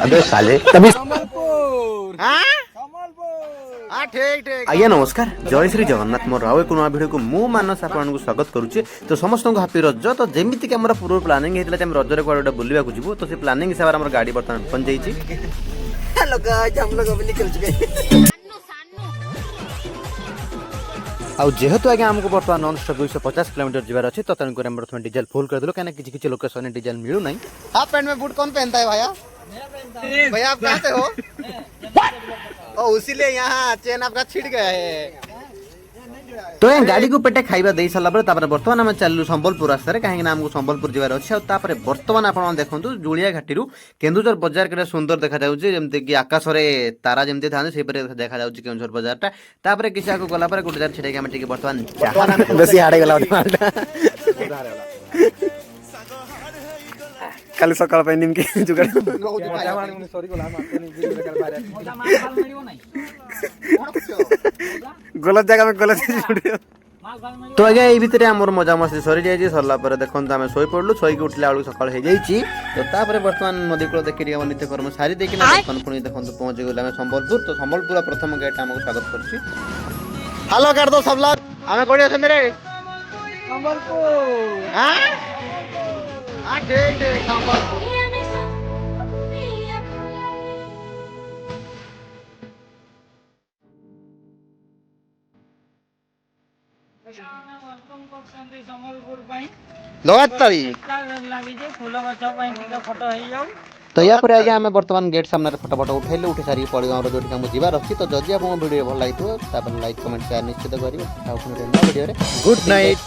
अबे साले तभी आज्ञा नमस्कार जय श्री जगन्नाथ मोर आउ एक नया वीडियो को मु मानस आपको स्वागत करुचे तो समस्त को हापी रज तो जमीती आम पूर्व प्लानिंग होता है रजरे कड़े बुलवा जीवु तो से प्लानिंग हिसाब से गाड़ी बर्तमान पहुंच जाइए। हेलो गाइस हम लोग अभी निकल चुके हैं आउ जेहेतु आगे आमको बर्तमान नॉन स्टॉप 250 किलोमीटर जीवार अच्छे तो तेणुक प्रथम डीजल फुल कर दिलो कहीं किसी लोकेशन में डीजल मिलू ना। हाफ पैंट में बूट कौन पहनता है भैया? भैया आप कहाँ से हो? ओ उसीलिए यहाँ चेन आपका छिड़ गया है। तो ये गाड़ी को पेटे खाइबा दे सारा पर बर्तमान आम चलू संबलपुर रास्तार कहीं आमको संबलपुर जीवार अच्छे बर्तमान आप देखो जुड़िया घाटी केन्दुझर बजार के सुंदर देखा जमी कि आकाश में तारा जमी था देखा केन्दुझर बजार टापर किसी आगे गला गोटे जार छिड़ा आम बर्तमान बेसी हाड़े गला काली सकाल निमकी जुगाड़ गलत जगह में गलत तो आज्ञा ये भितर आम मजा मस्ती सरी जाइए सरला देखो आम शोई पड़लु शोक उठला बेलू सकाल हो जाइए तो तापर बर्तमान नदी कूल देखिए नित्यकर्म सारी देखिए पुणी देखो पहुंची गला संबलपुर तो संबलपुर प्रथम गेट आमको स्वागत कर हेलो कर दो सब लोग आम कौन मेरे संबलपुर ठीक ठीक संबलपुर तो या आगे आम बर्तमान गेट सामने फटो फटो उठेलु उठे सारी पड़ गाँव जो जीवार अच्छी तो जदि आपको वीडियो भल लगे लाइक कमेंट शेयर निश्चित करेंगे गुड नाइट।